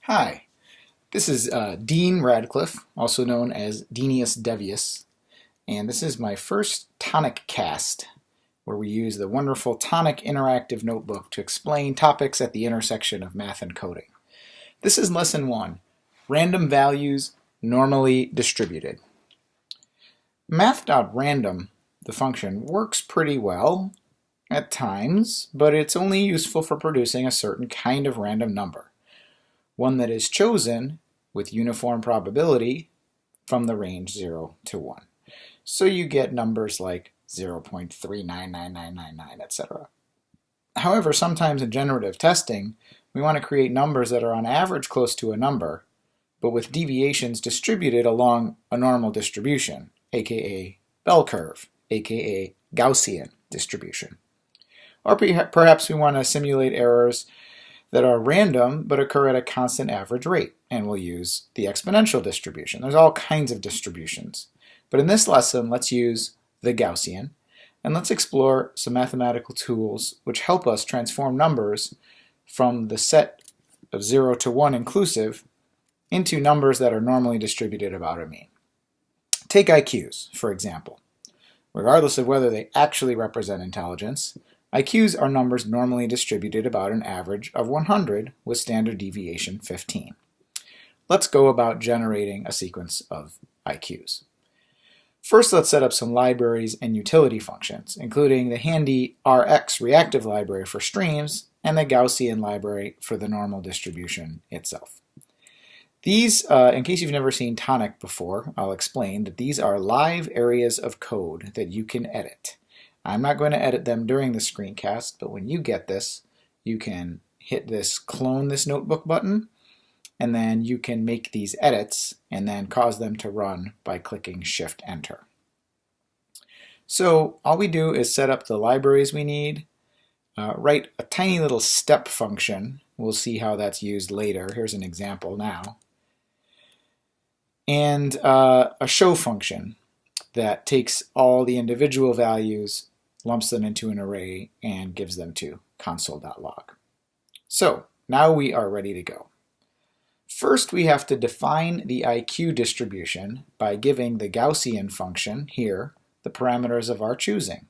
Hi, this is Dean Radcliffe, also known as Deanius Devius, and this is my first tonic cast, where we use the wonderful Tonic interactive notebook to explain topics at the intersection of math and coding. This is Lesson 1, Random Values Normally Distributed. Math.random, the function, works pretty well at times, but it's only useful for producing a certain kind of random number. One that is chosen with uniform probability from the range 0 to 1. So you get numbers like 0.399999, etc. However, sometimes in generative testing, we want to create numbers that are on average close to a number, but with deviations distributed along a normal distribution, aka bell curve, aka Gaussian distribution. Or perhaps we want to simulate errors that are random but occur at a constant average rate, and we'll use the exponential distribution. There's all kinds of distributions. But in this lesson, let's use the Gaussian, and let's explore some mathematical tools which help us transform numbers from the set of 0 to 1 inclusive into numbers that are normally distributed about a mean. Take IQs, for example. Regardless of whether they actually represent intelligence, IQs are numbers normally distributed about an average of 100 with standard deviation 15. Let's go about generating a sequence of IQs. First, let's set up some libraries and utility functions, including the handy Rx reactive library for streams and the Gaussian library for the normal distribution itself. These, in case you've never seen Tonic before, I'll explain that these are live areas of code that you can edit. I'm not going to edit them during the screencast, but when you get this, you can hit this clone this notebook button, and then you can make these edits and then cause them to run by clicking Shift Enter. So all we do is set up the libraries we need, write a tiny little step function. We'll see how that's used later. Here's an example now. And a show function that takes all the individual values, lumps them into an array, and gives them to console.log. So now we are ready to go. First, we have to define the IQ distribution by giving the Gaussian function here the parameters of our choosing.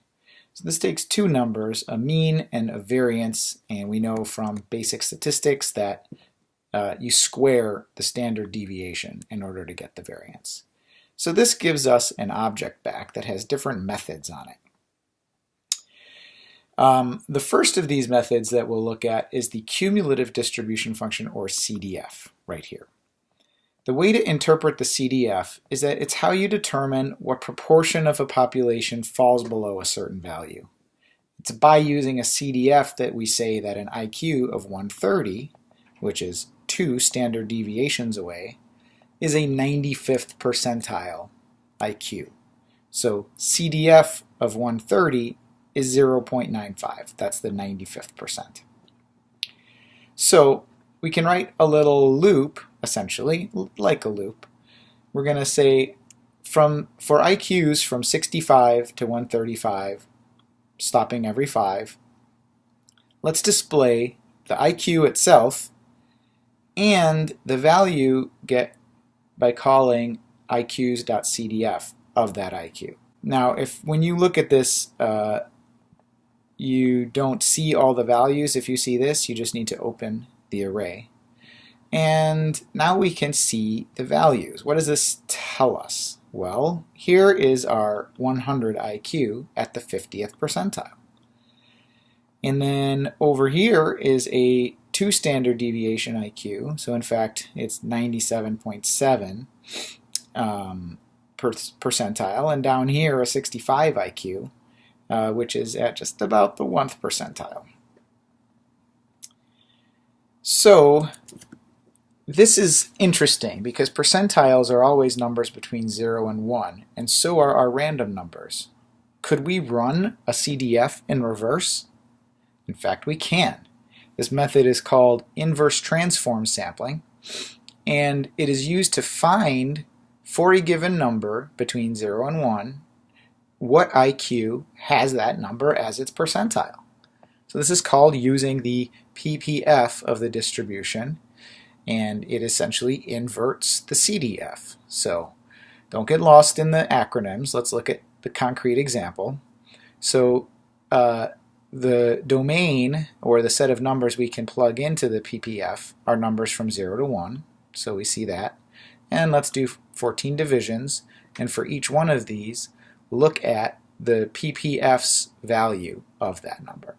So this takes two numbers, a mean and a variance, and we know from basic statistics that you square the standard deviation in order to get the variance. So this gives us an object back that has different methods on it. The first of these methods that we'll look at is the cumulative distribution function, or CDF, right here. The way to interpret the CDF is that it's how you determine what proportion of a population falls below a certain value. It's by using a CDF that we say that an IQ of 130, which is 2 standard deviations away, is a 95th percentile IQ. So CDF of 130 is 0.95. That's the 95th percent. So we can write a little loop, essentially, like a loop. We're going to say for IQs from 65 to 135, stopping every 5, let's display the IQ itself and the value get by calling iqs.cdf of that IQ. Now, when you look at this, you don't see all the values. If you see this, you just need to open the array. And now we can see the values. What does this tell us? Well, here is our 100 IQ at the 50th percentile. And then over here is a 2 standard deviation IQ. So in fact, it's 97.7 percentile. And down here, a 65 IQ, which is at just about the 1th percentile. So this is interesting because percentiles are always numbers between 0 and 1, and so are our random numbers. Could we run a CDF in reverse? In fact, we can. This method is called inverse transform sampling, and it is used to find, for a given number between 0 and 1, what IQ has that number as its percentile. So this is called using the PPF of the distribution, and it essentially inverts the CDF. So don't get lost in the acronyms. Let's look at the concrete example. So the domain, or the set of numbers we can plug into the PPF, are numbers from 0 to 1. So we see that. And let's do 14 divisions. And for each one of these, look at the PPF's value of that number.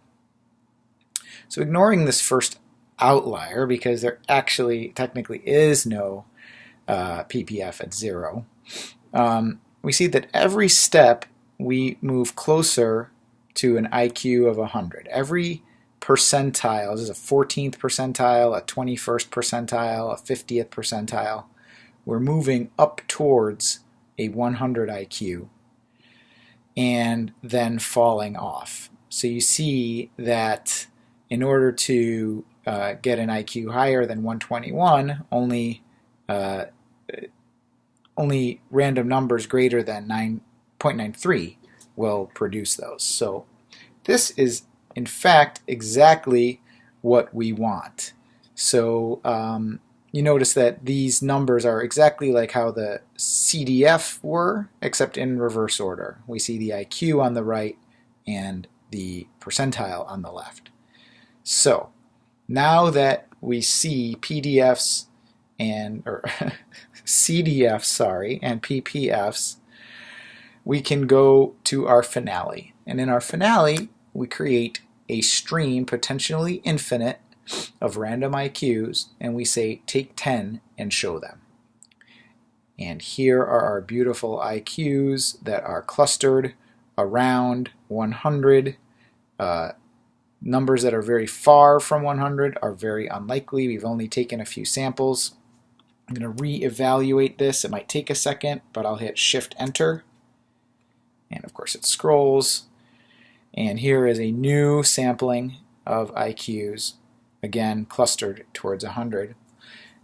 So ignoring this first outlier, because there actually technically is no PPF at 0, we see that every step we move closer to an IQ of 100. Every percentile, this is a 14th percentile, a 21st percentile, a 50th percentile, we're moving up towards a 100 IQ and then falling off. So you see that in order to get an IQ higher than 121, only random numbers greater than 9.93 will produce those. So this is in fact exactly what we want. So you notice that these numbers are exactly like how the CDF were, except in reverse order. We see the IQ on the right and the percentile on the left. So now that we see CDFs and PPFs, we can go to our finale. And in our finale, we create a stream, potentially infinite, of random IQs, and we say take 10 and show them. And here are our beautiful IQs that are clustered around 100. Numbers that are very far from 100 are very unlikely. We've only taken a few samples. I'm going to re-evaluate this. It might take a second, but I'll hit Shift-Enter. And of course it scrolls. And here is a new sampling of IQs, again clustered towards 100.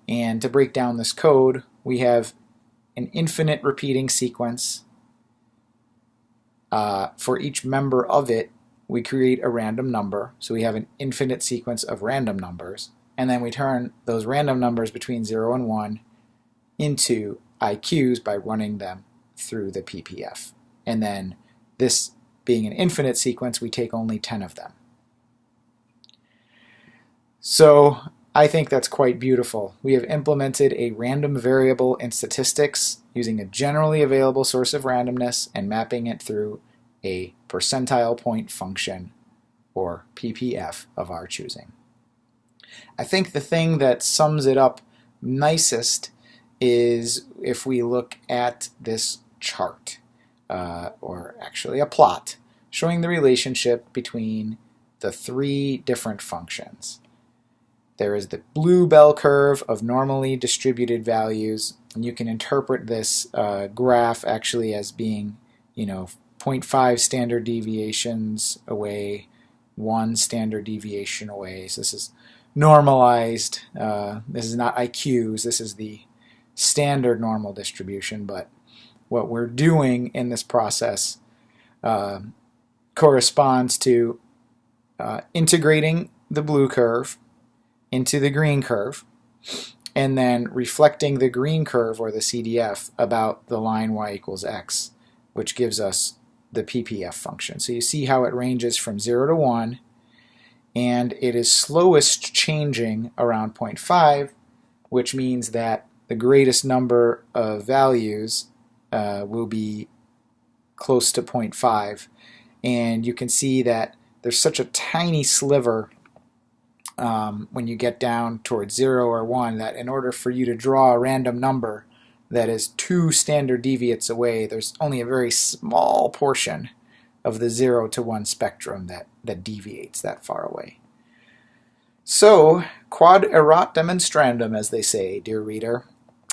And to break down this code, we have an infinite repeating sequence. For each member of it, we create a random number. So we have an infinite sequence of random numbers. And then we turn those random numbers between 0 and 1 into IQs by running them through the PPF. And then this being an infinite sequence, we take only 10 of them. So I think that's quite beautiful. We have implemented a random variable in statistics using a generally available source of randomness and mapping it through a percentile point function, or PPF, of our choosing. I think the thing that sums it up nicest is if we look at this chart, or actually a plot, showing the relationship between the three different functions. There is the blue bell curve of normally distributed values, and you can interpret this graph actually as being, 0.5 standard deviations away, 1 standard deviation away. So this is normalized. This is not IQs. This is the standard normal distribution. But what we're doing in this process corresponds to integrating the blue curve into the green curve, and then reflecting the green curve, or the CDF, about the line y equals x, which gives us the PPF function. So you see how it ranges from 0 to 1, and it is slowest changing around 0.5, which means that the greatest number of values will be close to 0.5. And you can see that there's such a tiny sliver when you get down towards 0 or 1, that in order for you to draw a random number that is 2 standard deviates away, there's only a very small portion of the 0 to 1 spectrum that deviates that far away. So, quod erat demonstrandum, as they say, dear reader.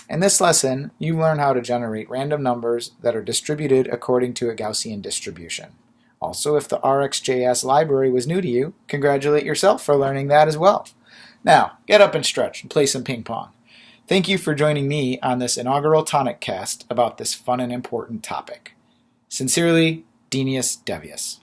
In this lesson, you learn how to generate random numbers that are distributed according to a Gaussian distribution. Also, if the RxJS library was new to you, congratulate yourself for learning that as well. Now, get up and stretch and play some ping pong. Thank you for joining me on this inaugural Tonic Cast about this fun and important topic. Sincerely, Denius Devius.